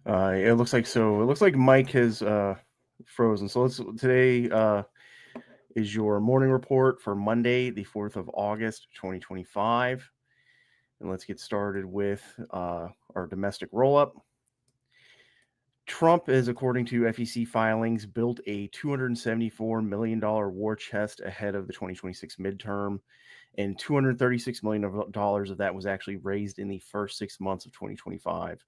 It looks like so. It looks like Mike has frozen. So today is your morning report for Monday, the 4th of August, 2025. And let's get started with our domestic roll up. Trump is, according to FEC filings, built a $274 million war chest ahead of the 2026 midterm, and $236 million of that was actually raised in the first 6 months of 2025.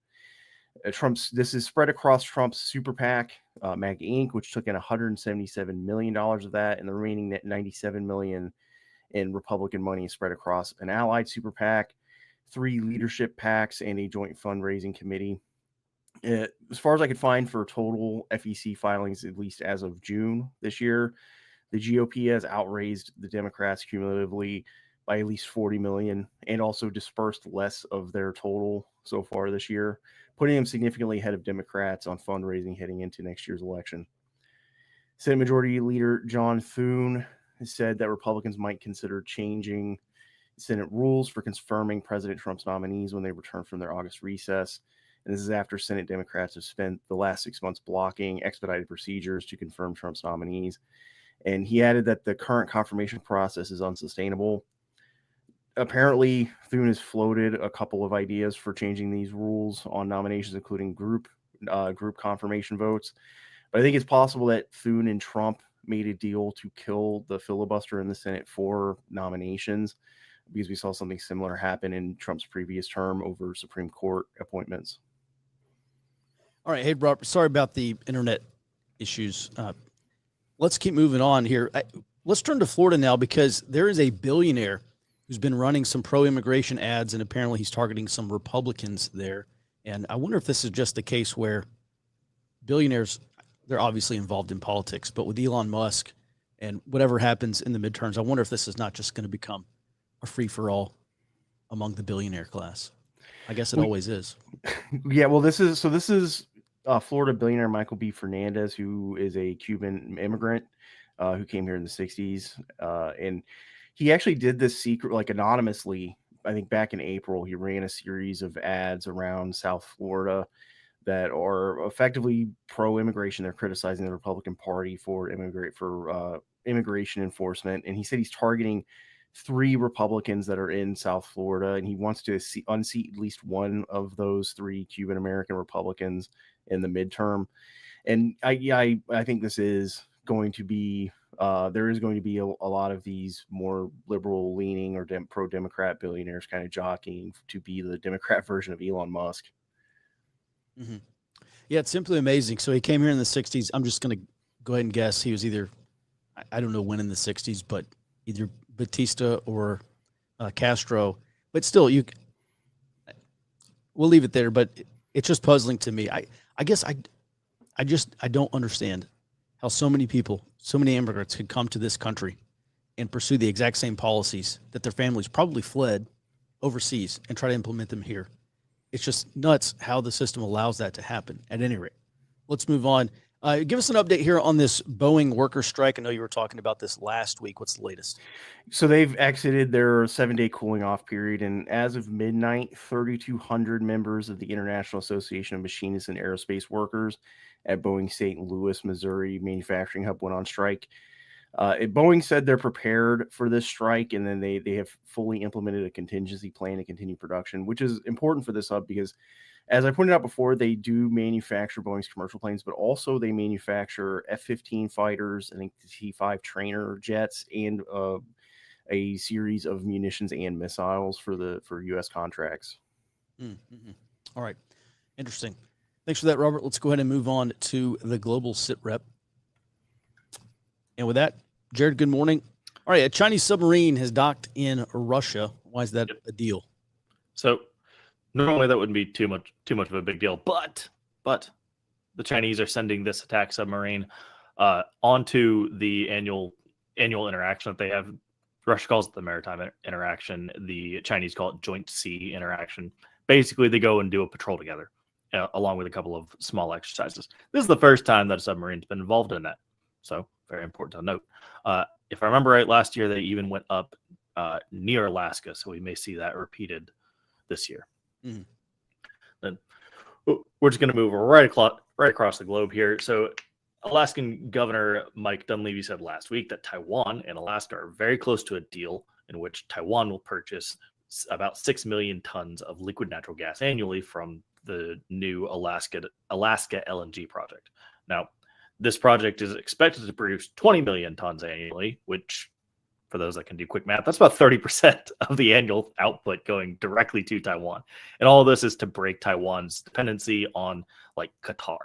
This is spread across Trump's super PAC, MAG Inc., which took in $177 million of that, and the remaining $97 million in Republican money is spread across an allied super PAC, 3 leadership PACs, and a joint fundraising committee. As far as I could find for total FEC filings, at least as of June this year, the GOP has outraised the Democrats cumulatively by at least 40 million and also dispersed less of their total so far this year, putting them significantly ahead of Democrats on fundraising heading into next year's election. Senate Majority Leader John Thune has said that Republicans might consider changing Senate rules for confirming President Trump's nominees when they return from their August recess. And this is after Senate Democrats have spent the last 6 months blocking expedited procedures to confirm Trump's nominees. And he added that the current confirmation process is unsustainable. Apparently, Thune has floated a couple of ideas for changing these rules on nominations, including group confirmation votes. But I think it's possible that Thune and Trump made a deal to kill the filibuster in the Senate for nominations, because we saw something similar happen in Trump's previous term over Supreme Court appointments. All right. Hey, Robert, sorry about the internet issues. Let's keep moving on here. Let's turn to Florida now, because there is a billionaire who's been running some pro-immigration ads, and apparently he's targeting some Republicans there. And I wonder if this is just the case where billionaires, they're obviously involved in politics, but with Elon Musk and whatever happens in the midterms, I wonder if this is not just going to become a free-for-all among the billionaire class. I guess it always is. Yeah, well, this is Florida billionaire Michael B. Fernandez, who is a Cuban immigrant who came here in the 60s. And he actually did this secret, like anonymously, I think back in April. He ran a series of ads around South Florida that are effectively pro-immigration. They're criticizing the Republican Party for immigration enforcement. And he said he's targeting 3 Republicans that are in South Florida, and he wants to unseat at least one of those 3 Cuban American Republicans in the midterm. And I think this is going to be there is going to be a lot of these more liberal leaning or pro-Democrat billionaires kind of jockeying to be the Democrat version of Elon Musk. Mm-hmm. Yeah, it's simply amazing. So he came here in the 60s. I'm just going to go ahead and guess he was either, I don't know when in the 60s, but either Batista or Castro. But still, we'll leave it there. But it's just puzzling to me. I guess I don't understand how so many people, so many immigrants could come to this country and pursue the exact same policies that their families probably fled overseas and try to implement them here. It's just nuts how the system allows that to happen. At any rate, let's move on. Give us an update here on this Boeing worker strike. I know you were talking about this last week. What's the latest? So they've exited their 7-day cooling off period, and as of midnight, 3,200 members of the International Association of Machinists and Aerospace Workers at Boeing St. Louis, Missouri manufacturing hub went on strike. Boeing said they're prepared for this strike, and then they have fully implemented a contingency plan to continue production, which is important for this hub because, as I pointed out before, they do manufacture Boeing's commercial planes, but also they manufacture F-15 fighters, I think the T-5 trainer jets, and a series of munitions and missiles for U.S. contracts. Mm-hmm. All right. Interesting. Thanks for that, Robert. Let's go ahead and move on to the global sit rep. And with that, Jared, good morning. All right, a Chinese submarine has docked in Russia. Why is that a deal? So normally that wouldn't be too much of a big deal, but the Chinese are sending this attack submarine onto the annual interaction that they have. Russia calls it the maritime interaction. The Chinese call it joint sea interaction. Basically, they go and do a patrol together, along with a couple of small exercises. This is the first time that a submarine's been involved in that. So very important to note. If I remember right, last year they even went up near Alaska, so we may see that repeated this year. Mm-hmm. Then we're just going to move right across the globe here. So Alaskan Governor Mike Dunleavy said last week that Taiwan and Alaska are very close to a deal in which Taiwan will purchase about 6 million tons of liquid natural gas annually from the new Alaska LNG project. Now, this project is expected to produce 20 million tons annually, which, for those that can do quick math, that's about 30% of the annual output going directly to Taiwan. And all of this is to break Taiwan's dependency on like Qatar.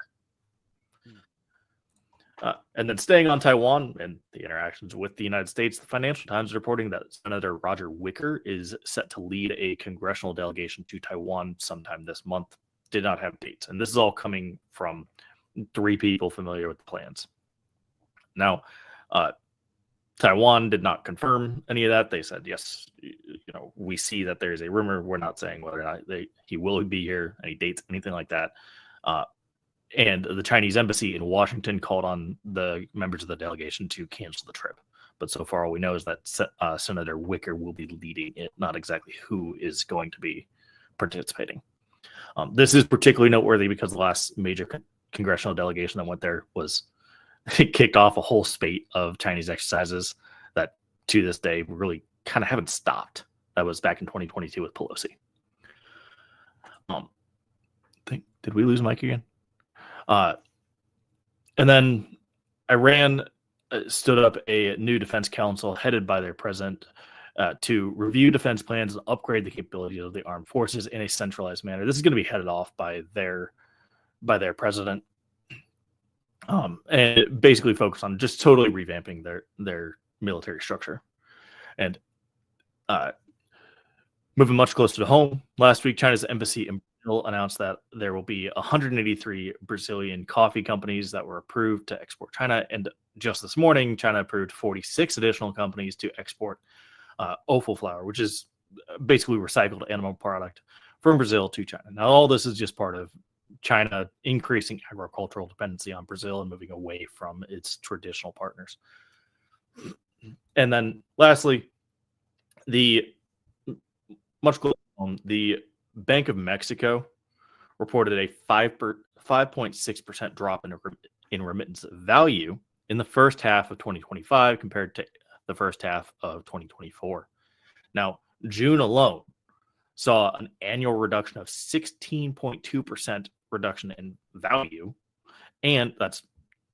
And then staying on Taiwan and the interactions with the United States, the Financial Times is reporting that Senator Roger Wicker is set to lead a congressional delegation to Taiwan sometime this month. Did not have dates. And this is all coming from 3 people familiar with the plans. Now, Taiwan did not confirm any of that. They said, yes, we see that there's a rumor. We're not saying whether or not he will be here, any dates, anything like that. And the Chinese embassy in Washington called on the members of the delegation to cancel the trip. But so far, all we know is that Senator Wicker will be leading it, not exactly who is going to be participating. This is particularly noteworthy because the last major congressional delegation that went there kicked off a whole spate of Chinese exercises that to this day really kind of haven't stopped. That was back in 2022 with Pelosi. Did we lose Mike again? And then Iran stood up a new defense council headed by their president to review defense plans and upgrade the capabilities of the armed forces in a centralized manner. This is going to be headed off by their president, and basically focus on just totally revamping their military structure. And moving much closer to home, last week China's embassy in Brazil announced that there will be 183 Brazilian coffee companies that were approved to export China, and just this morning China approved 46 additional companies to export offal flour, which is basically recycled animal product from Brazil to China. Now, all this is just part of China increasing agricultural dependency on Brazil and moving away from its traditional partners. And then lastly, the Bank of Mexico reported a 5.6% drop in remittance value in the first half of 2025 compared to the first half of 2024. Now, June alone saw an annual reduction of 16.2% reduction in value, and that's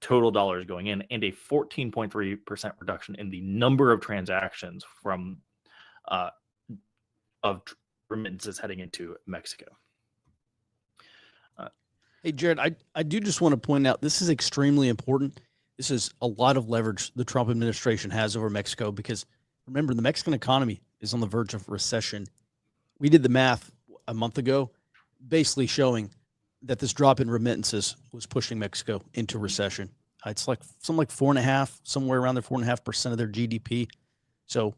total dollars going in, and a 14.3% reduction in the number of transactions from of remittances heading into Mexico. Hey, Jared, I do just want to point out this is extremely important. This is a lot of leverage the Trump administration has over Mexico because, remember, the Mexican economy is on the verge of recession. We did the math a month ago, basically showing that this drop in remittances was pushing Mexico into recession. It's like something like 4.5%, somewhere around there, 4.5% of their GDP. So,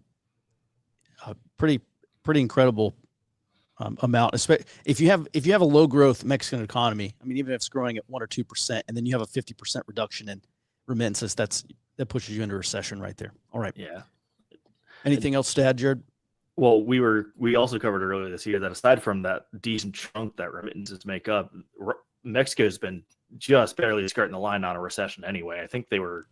pretty incredible amount. If you have a low growth Mexican economy, I mean, even if it's growing at 1 or 2%, and then you have a 50% reduction in remittances, that pushes you into recession right there. All right. Yeah. Anything else to add, Jared? Well, we also covered earlier this year that aside from that decent chunk that remittances make up, Mexico's been just barely skirting the line on a recession anyway. I think they were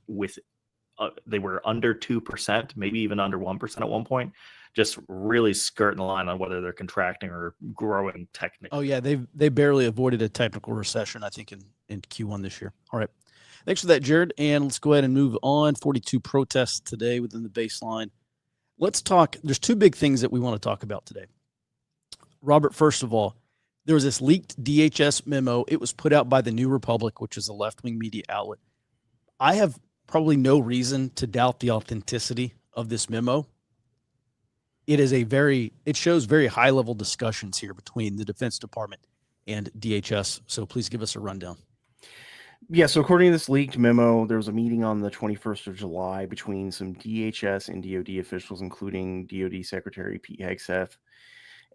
under 2%, maybe even under 1% at one point, just really skirting the line on whether they're contracting or growing technically. Oh yeah, they barely avoided a technical recession, I think, in Q1 this year. All right. Thanks for that, Jared. And let's go ahead and move on. 42 protests today within the baseline. Let's talk. There's 2 big things that we want to talk about today. Robert, first of all, there was this leaked DHS memo. It was put out by the New Republic, which is a left-wing media outlet. I have probably no reason to doubt the authenticity of this memo. It shows very high-level discussions here between the Defense Department and DHS. So please give us a rundown. Yeah, so according to this leaked memo, there was a meeting on the 21st of July between some DHS and DoD officials, including DoD Secretary Pete Hegseth,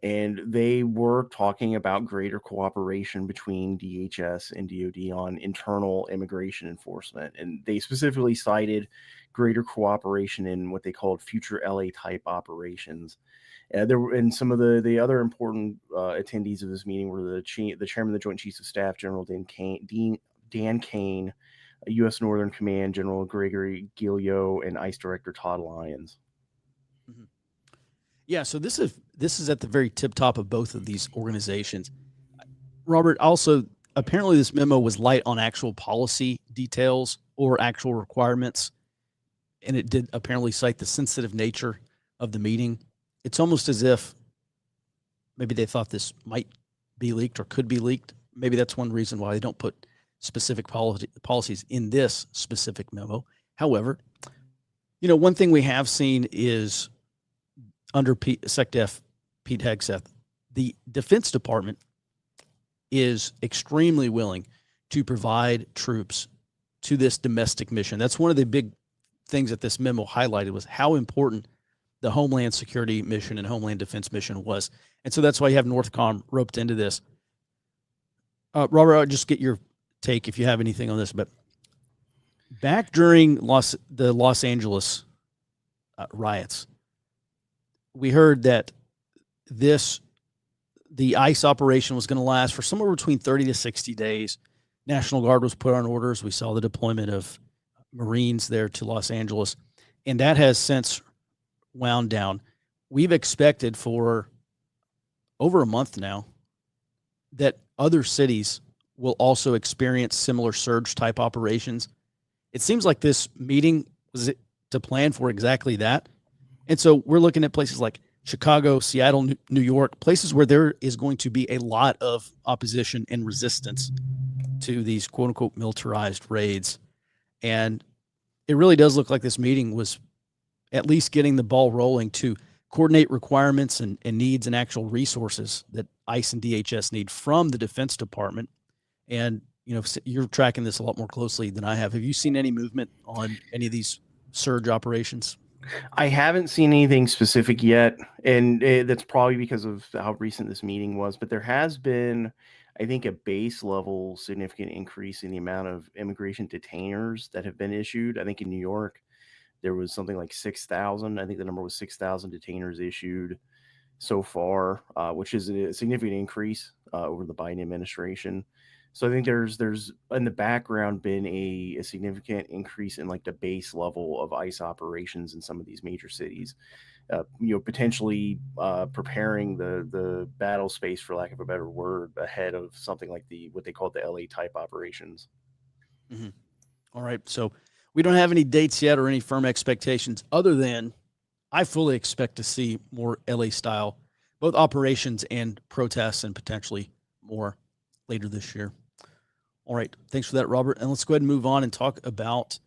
and they were talking about greater cooperation between DHS and DoD on internal immigration enforcement. And they specifically cited greater cooperation in what they called future LA-type operations. And some of the other important attendees of this meeting were the chairman of the Joint Chiefs of Staff, General Dan Kane, U.S. Northern Command General Gregory Gilio, and ICE Director Todd Lyons. Mm-hmm. Yeah, so this is at the very tip top of both of these organizations. Robert, also, apparently this memo was light on actual policy details or actual requirements, and it did apparently cite the sensitive nature of the meeting. It's almost as if maybe they thought this might be leaked or could be leaked. Maybe that's one reason why they don't put specific policies in this specific memo. However, one thing we have seen is under SecDef Pete Hegseth, the Defense Department is extremely willing to provide troops to this domestic mission. That's one of the big things that this memo highlighted, was how important the Homeland Security mission and Homeland Defense mission was. And so that's why you have NORTHCOM roped into this. Robert, I'll just get your take if you have anything on this. But back during the Los Angeles riots, we heard that the ICE operation was going to last for somewhere between 30 to 60 days. National Guard was put on orders. We saw the deployment of Marines there to Los Angeles, and that has since wound down. We've expected for over a month now that other cities will also experience similar surge type operations. It seems like this meeting was to plan for exactly that. And so we're looking at places like Chicago, Seattle, New York, places where there is going to be a lot of opposition and resistance to these quote unquote militarized raids. And it really does look like this meeting was at least getting the ball rolling to coordinate requirements and needs and actual resources that ICE and DHS need from the Defense Department. And, you're tracking this a lot more closely than I have. Have you seen any movement on any of these surge operations? I haven't seen anything specific yet, and that's probably because of how recent this meeting was. But there has been, I think, a base level significant increase in the amount of immigration detainers that have been issued. I think in New York, there was something like 6,000. I think the number was 6,000 detainers issued so far, which is a significant increase over the Biden administration. So I think there's in the background been a significant increase in like the base level of ICE operations in some of these major cities, potentially preparing the battle space, for lack of a better word, ahead of something like what they call the LA type operations. Mm-hmm. All right. So we don't have any dates yet or any firm expectations, other than I fully expect to see more LA style, both operations and protests, and potentially more later this year. All right. Thanks for that, Robert. And let's go ahead and move on and talk about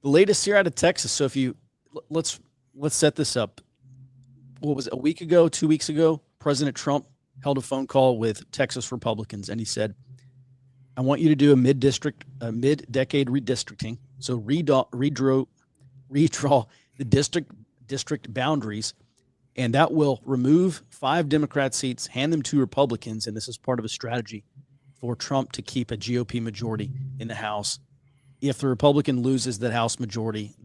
the latest here out of Texas. So let's set this up. What was it, a week ago, 2 weeks ago? President Trump held a phone call with Texas Republicans, and he said, I want you to do a mid-decade redistricting. So redraw the district boundaries, and that will remove 5 Democrat seats, hand them to Republicans, and this is part of a strategy for Trump to keep a GOP majority in the House. If the Republican loses that House majority,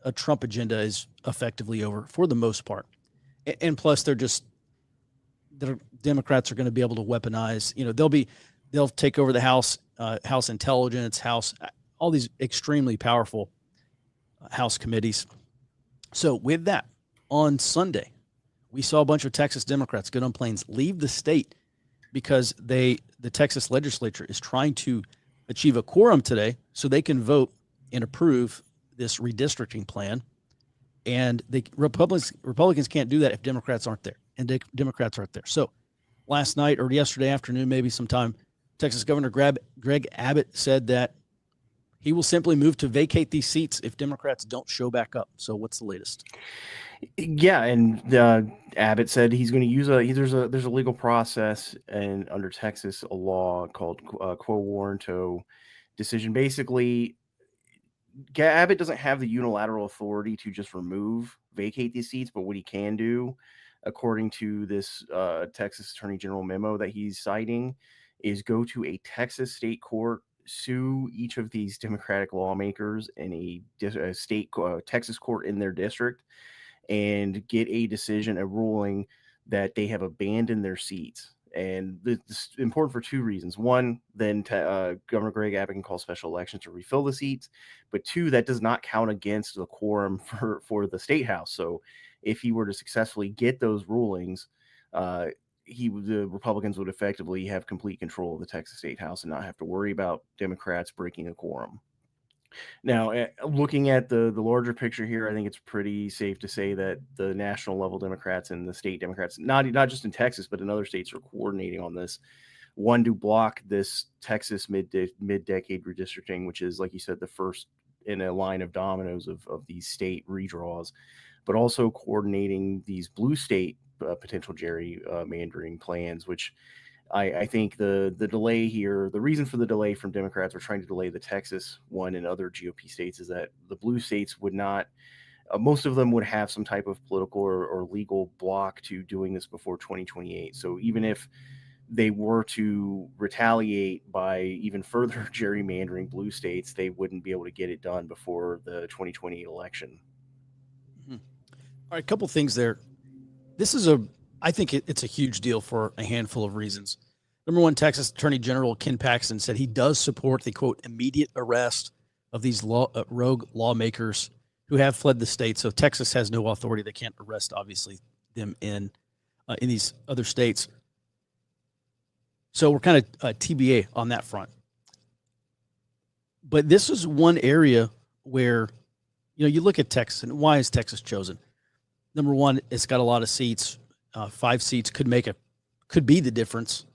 a Trump agenda is effectively over for the most part. And plus, the Democrats are going to be able to weaponize. They'll take over the House, House Intelligence, all these extremely powerful House committees. So with that, on Sunday, we saw a bunch of Texas Democrats get on planes, leave the state, because the Texas legislature is trying to achieve a quorum today so they can vote and approve this redistricting plan. And Republicans can't do that if Democrats aren't there, and Democrats aren't there. So last night or yesterday afternoon, maybe sometime, Texas Governor Greg Abbott said that he will simply move to vacate these seats if Democrats don't show back up. So what's the latest? Yeah, and Abbott said he's going to use there's a legal process, and under Texas a law called quo warranto decision. Basically, Abbott doesn't have the unilateral authority to just vacate these seats, but what he can do, according to this Texas Attorney General memo that he's citing, is go to a Texas state court, sue each of these Democratic lawmakers in a state Texas court in their district, and get a decision, a ruling that they have abandoned their seats. And this is important for two reasons. One, then Governor Greg Abbott can call special elections to refill the seats. But two, that does not count against the quorum for the state house. So if he were to successfully get those rulings, the Republicans would effectively have complete control of the Texas State House and not have to worry about Democrats breaking a quorum. Now, looking at the larger picture here, I think it's pretty safe to say that the national level Democrats and the state Democrats, not just in Texas, but in other states, are coordinating on this. One, to block this Texas mid-decade redistricting, which is, like you said, the first in a line of dominoes of these state redraws, but also coordinating these blue state potential gerrymandering plans, which I think the delay here, the reason for the delay from Democrats are trying to delay the Texas one and other GOP states is that the blue states would not, most of them would have some type of political or legal block to doing this before 2028. So even if they were to retaliate by even further gerrymandering blue states, they wouldn't be able to get it done before the 2028 election. Mm-hmm. All right, a couple things there. This is I think it's a huge deal for a handful of reasons. Number one, Texas Attorney General Ken Paxton said he does support the, quote, immediate arrest of these rogue lawmakers who have fled the state. So Texas has no authority. They can't arrest, obviously, them in these other states. So we're kind of TBA on that front. But this is one area where, you look at Texas, and why is Texas chosen? Number one, it's got a lot of seats. 5 seats could be the difference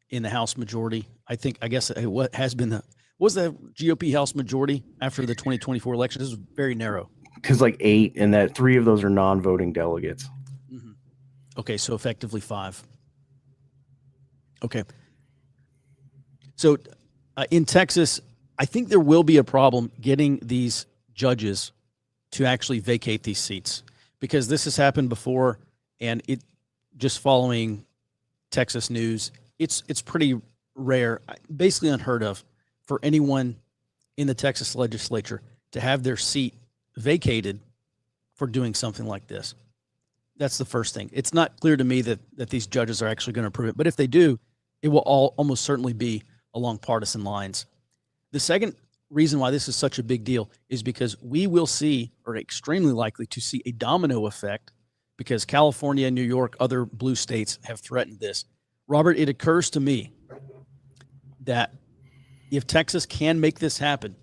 in the House majority. I guess what was the GOP House majority after the 2024 election? This was very narrow. Because 8, and that 3 of those are non-voting delegates. Mm-hmm. Okay, so effectively 5. Okay. So in Texas, I think there will be a problem getting these judges to actually vacate these seats, because this has happened before, and it just following Texas news, it's pretty rare, basically unheard of, for anyone in the Texas legislature to have their seat vacated for doing something like this. That's the first thing. It's not clear to me that these judges are actually going to approve it, but if they do, it will almost certainly be along partisan lines. The second reason why this is such a big deal is because we will see, or extremely likely to see, a domino effect, because California, New York, other blue states have threatened this. Robert, it occurs to me that if Texas can make this happen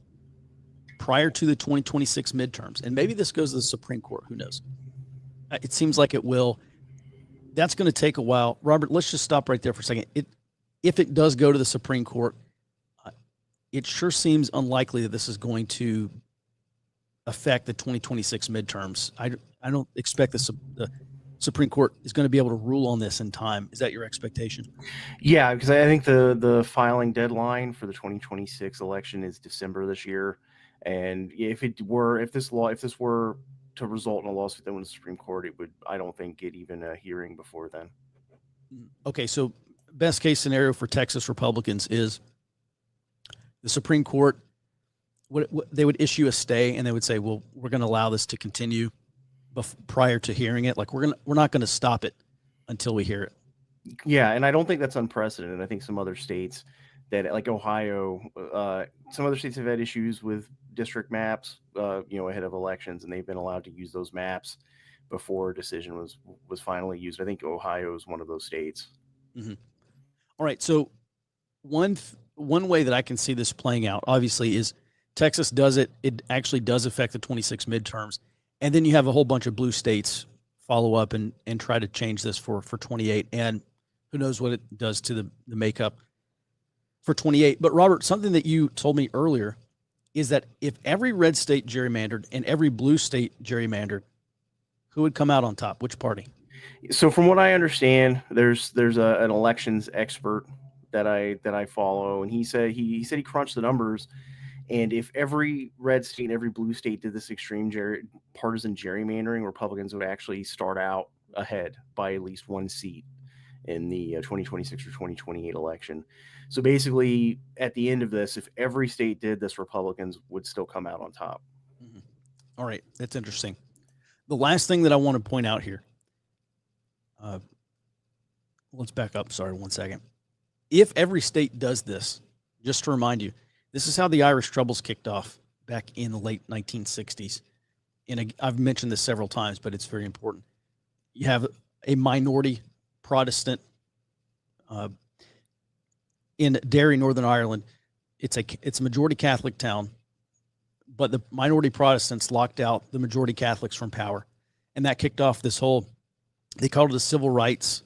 prior to the 2026 midterms, and maybe this goes to the Supreme Court, who knows? It seems like it will. That's going to take a while. Robert, let's just stop right there for a second. If it does go to the Supreme Court, it sure seems unlikely that this is going to affect the 2026 midterms. I don't expect the Supreme Court is going to be able to rule on this in time. Is that your expectation? Yeah, because I think the filing deadline for the 2026 election is December this year, and if this were to result in a lawsuit that went to the Supreme Court, it would, I don't think, get even a hearing before then. Okay, so best case scenario for Texas Republicans is the Supreme Court, they would issue a stay, and they would say, well, we're going to allow this to continue prior to hearing it. We're not going to stop it until we hear it. Yeah, and I don't think that's unprecedented. I think some other states that, like Ohio, some other states have had issues with district maps, ahead of elections, and they've been allowed to use those maps before a decision was finally used. I think Ohio is one of those states. Mm-hmm. All right, so one way that I can see this playing out, obviously, is Texas does it. It actually does affect the 26 midterms. And then you have a whole bunch of blue states follow up and try to change this for 28. And who knows what it does to the makeup for 28. But Robert, something that you told me earlier is that if every red state gerrymandered and every blue state gerrymandered, who would come out on top? Which party? So from what I understand, there's an elections expert that I follow, and he said he crunched the numbers, and if every red state and every blue state did this extreme partisan gerrymandering, Republicans would actually start out ahead by at least 1 seat in the 2026 or 2028 election. So basically, at the end of this, if every state did this, Republicans would still come out on top. Mm-hmm. All right, that's interesting. the last thing that I want to point out here, let's back up. Sorry, 1 second. If every state does this, just to remind you, this is how the Irish Troubles kicked off back in the late 1960s. And I've mentioned this several times, but it's very important. You have a minority Protestant in Derry, Northern Ireland. It's a majority Catholic town, but the minority Protestants locked out the majority Catholics from power. And that kicked off this whole, they called it a civil rights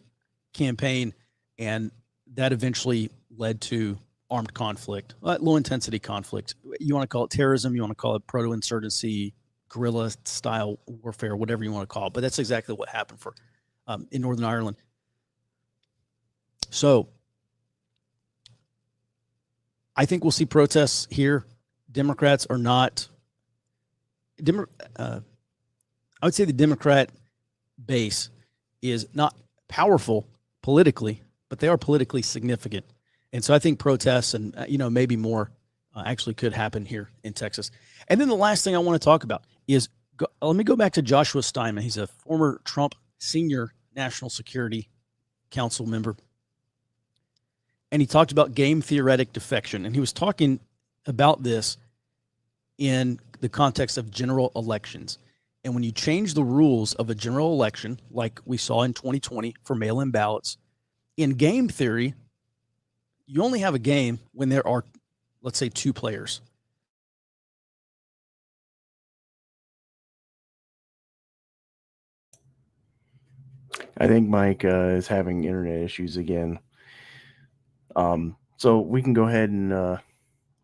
campaign, and that eventually led to armed conflict, low-intensity conflict. You want to call it terrorism, you want to call it proto-insurgency, guerrilla-style warfare, whatever you want to call it. But that's exactly what happened in Northern Ireland. So I think we'll see protests here. Democrats are not I would say the Democrat base is not powerful politically, but they are politically significant. And so I think protests and, maybe more actually could happen here in Texas. And then the last thing I want to talk about is, let me go back to Joshua Steinman. He's a former Trump senior National Security Council member. And he talked about game theoretic defection. And he was talking about this in the context of general elections. And when you change the rules of a general election, like we saw in 2020 for mail-in ballots, in game theory, you only have a game when there are, let's say, 2 players. I think Mike is having internet issues again. So we can go ahead and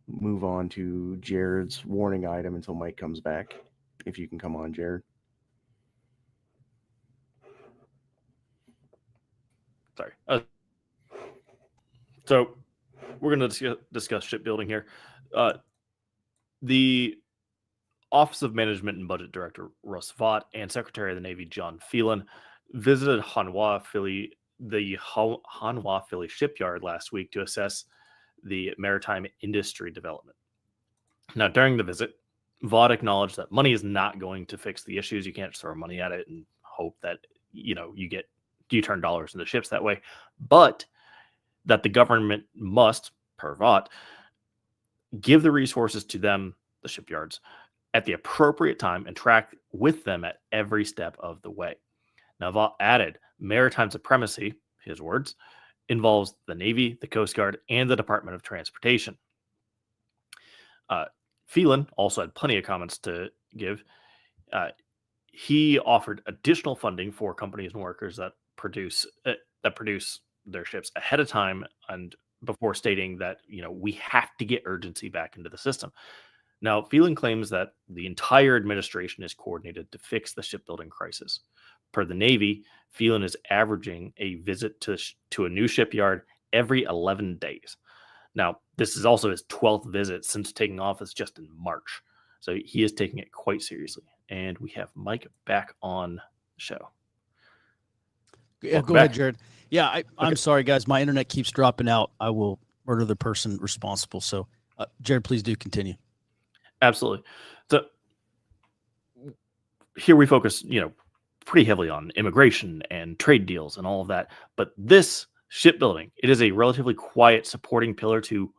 move on to Jared's warning item until Mike comes back. If you can come on, Jared. Sorry. So we're going to discuss shipbuilding here. The Office of Management and Budget Director Russ Vought and Secretary of the Navy John Phelan visited the Hanwha Philly shipyard last week to assess the maritime industry development. Now, during the visit, Vought acknowledged that money is not going to fix the issues. You can't just throw money at it and hope that you turn dollars into ships that way, but that the government must, per Vought, give the resources to them, the shipyards, at the appropriate time and track with them at every step of the way. Now, Vought added, maritime supremacy, his words, involves the Navy, the Coast Guard, and the Department of Transportation. Phelan also had plenty of comments to give. He offered additional funding for companies and workers that produce their ships ahead of time, and before stating that we have to get urgency back into the system. Now, Phelan claims that the entire administration is coordinated to fix the shipbuilding crisis. Per the Navy, Phelan is averaging a visit to a new shipyard every 11 days. Now, this is also his 12th visit since taking office just in March. So he is taking it quite seriously. And we have Mike back on the show. Yeah, go ahead, Jared. Yeah, I'm sorry, guys. My internet keeps dropping out. I will murder the person responsible. So, Jared, please do continue. Absolutely. So here we focus, pretty heavily on immigration and trade deals and all of that. But this shipbuilding, it is a relatively quiet supporting pillar to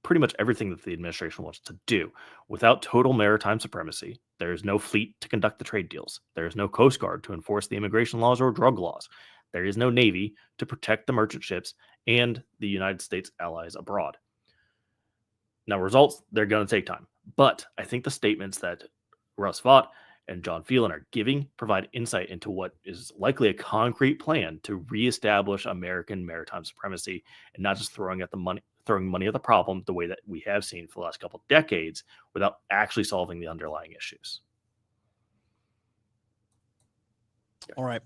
pretty much everything that the administration wants to do. Without total maritime supremacy, there is no fleet to conduct the trade deals. There is no Coast Guard to enforce the immigration laws or drug laws. There is no Navy to protect the merchant ships and the United States allies abroad. Now, results, they're going to take time. But I think the statements that Russ Vought and John Phelan are giving provide insight into what is likely a concrete plan to reestablish American maritime supremacy, and not just throwing money at the problem the way that we have seen for the last couple of decades without actually solving the underlying issues. All right.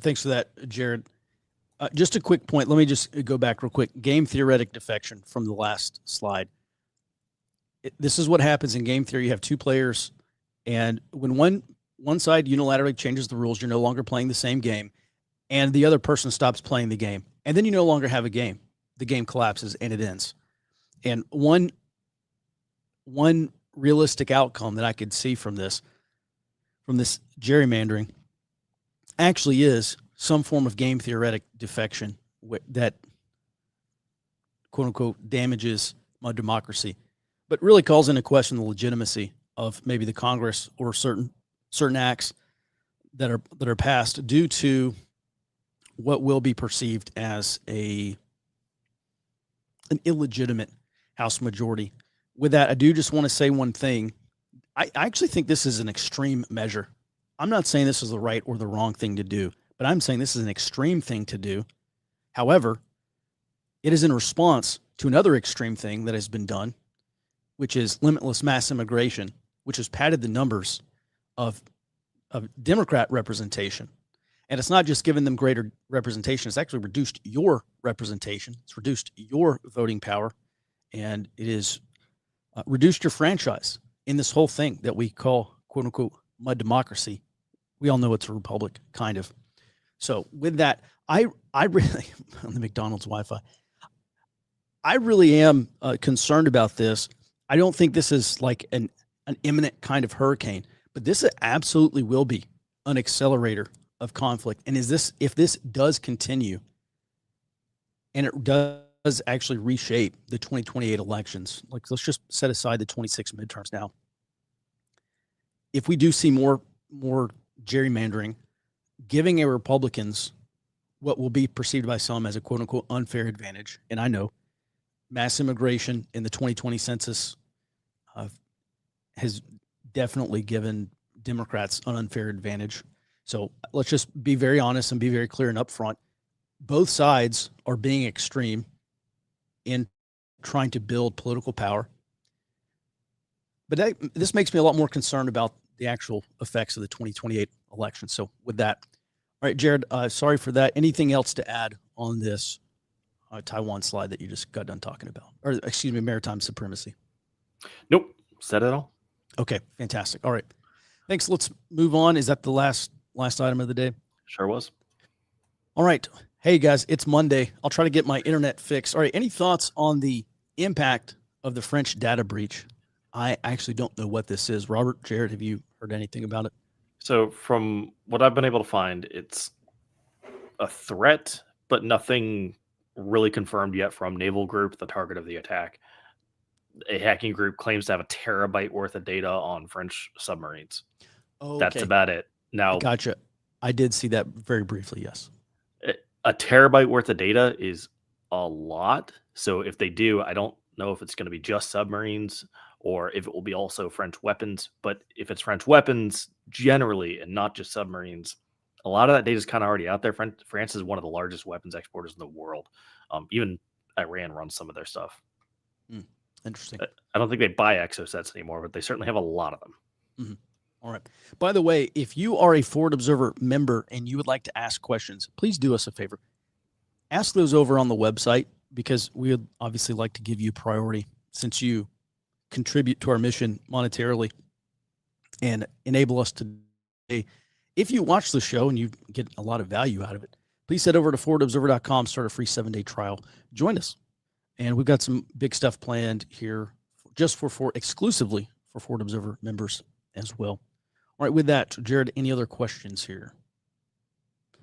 Thanks for that, Jared. Just a quick point. Let me just go back real quick. Game theoretic defection from the last slide. This is what happens in game theory. You have 2 players, and when one side unilaterally changes the rules, you're no longer playing the same game, and the other person stops playing the game, and then you no longer have a game. The game collapses and it ends. And one realistic outcome that I could see from this from this gerrymandering actually is some form of game theoretic defection that, quote unquote, damages my democracy, but really calls into question the legitimacy of maybe the Congress or certain acts that are passed due to what will be perceived as an illegitimate House majority. With that, I do just want to say one thing. I actually think this is an extreme measure. I'm not saying this is the right or the wrong thing to do, but I'm saying this is an extreme thing to do. However, it is in response to another extreme thing that has been done, which is limitless mass immigration, which has padded the numbers of Democrat representation. And it's not just given them greater representation, it's actually reduced your representation. It's reduced your voting power, and it is reduced your franchise in this whole thing that we call, quote unquote, my democracy. We all know it's a republic, kind of. So with that, I really, on the McDonald's Wi-Fi, I really am concerned about this. I don't think this is like an imminent kind of hurricane, but this absolutely will be an accelerator of conflict. And if this does continue, and it does actually reshape the 2028 elections, like let's just set aside the 26 midterms now. If we do see more gerrymandering, giving a Republicans what will be perceived by some as a quote unquote unfair advantage, and I know mass immigration in the 2020 census has definitely given Democrats an unfair advantage. So let's just be very honest and be very clear and upfront. Both sides are being extreme in trying to build political power. But this makes me a lot more concerned about the actual effects of the 2028 election. So with that, all right, Jared, sorry for that. Anything else to add on this Taiwan slide that you just got done talking about? Or excuse me, maritime supremacy? Nope. Said it all. Okay, fantastic. All right. Thanks. Let's move on. Is that the last item of the day? Sure was. All right. Hey, guys, it's Monday. I'll try to get my internet fixed. All right. Any thoughts on the impact of the French data breach? I actually don't know what this is. Robert, Jared, have you heard anything about it? So from what I've been able to find, it's a threat, but nothing really confirmed yet from Naval Group, the target of the attack. A hacking group claims to have a terabyte worth of data on French submarines. Oh, okay. That's about it. Now, Gotcha. I did see that very briefly, yes. A terabyte worth of data is a lot. So if they do, I don't know if it's going to be just submarines or if it will be also French weapons. But if it's French weapons generally and not just submarines, a lot of that data is kind of already out there. France is one of the largest weapons exporters in the world. Even Iran runs some of their stuff. Interesting. I don't think they buy exosets anymore, but they certainly have a lot of them. Mm-hmm. All right. By the way, if you are a Forward Observer member and you would like to ask questions, please do us a favor. Ask those over on the website because we would obviously like to give you priority since you contribute to our mission monetarily and enable us to. If you watch the show and you get a lot of value out of it, please head over to forwardobserver.com, start a free 7-day trial. Join us. And we've got some big stuff planned here just for exclusively for Forward Observer members as well. All right, with that, Jared, any other questions here? All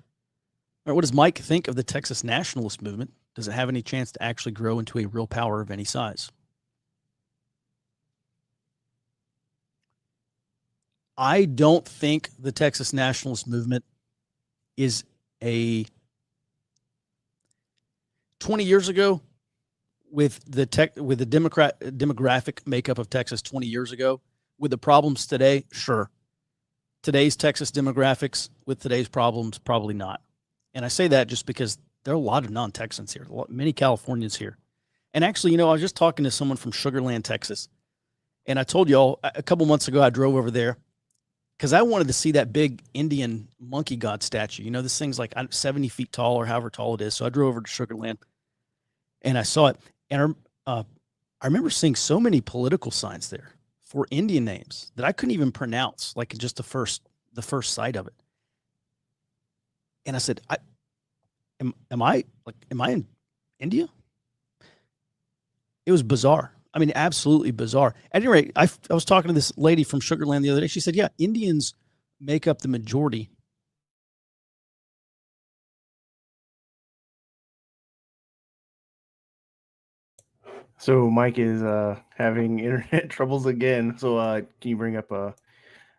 right, what does Mike think of the Texas nationalist movement? Does it have any chance to actually grow into a real power of any size? I don't think the Texas nationalist movement is a 20 years ago with the demographic makeup of Texas 20 years ago with the problems today. Sure. Today's Texas demographics with today's problems, probably not. And I say that just because there are a lot of non-Texans here, many Californians here. And actually, I was just talking to someone from Sugar Land, Texas. And I told y'all a couple months ago, I drove over there because I wanted to see that big Indian monkey god statue. This thing's like 70 feet tall or however tall it is. So I drove over to Sugar Land and I saw it. And I remember seeing so many political signs there for Indian names that I couldn't even pronounce, like just the first sight of it. And I said, am I in India? It was bizarre. I mean, absolutely bizarre. At any rate, I was talking to this lady from Sugar Land the other day. She said, yeah, Indians make up the majority. So Mike is having internet troubles again. So can you bring up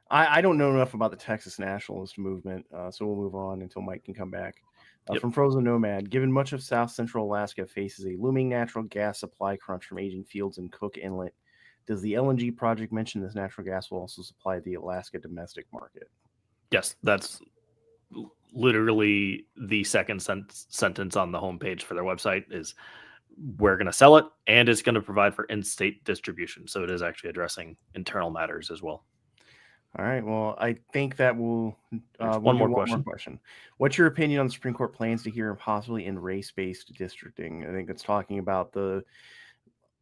I don't know enough about the Texas nationalist movement, so we'll move on until Mike can come back. Yep. From Frozen Nomad, given much of South Central Alaska faces a looming natural gas supply crunch from aging fields in Cook Inlet, does the LNG project mention this natural gas will also supply the Alaska domestic market? Yes, that's literally the second sentence on the homepage for their website is we're going to sell it and it's going to provide for in-state distribution. So it is actually addressing internal matters as well. All right. Well, I think that we'll one more question. What's your opinion on the Supreme Court plans to hear possibly in race-based districting? I think it's talking about the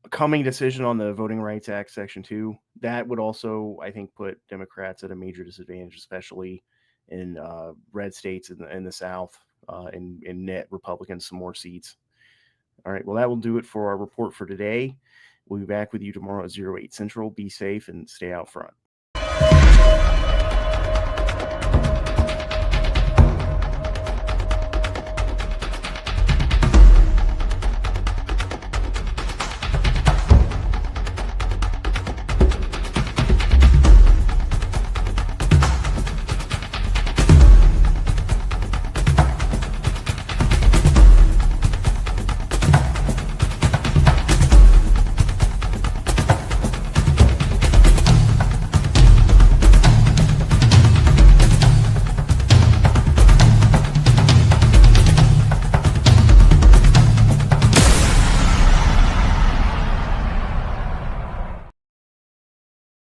coming decision on the Voting Rights Act, Section 2. That would also, I think, put Democrats at a major disadvantage, especially in red states in the South, and net Republicans some more seats. All right. Well, that will do it for our report for today. We'll be back with you tomorrow at 08 Central. Be safe and stay out front.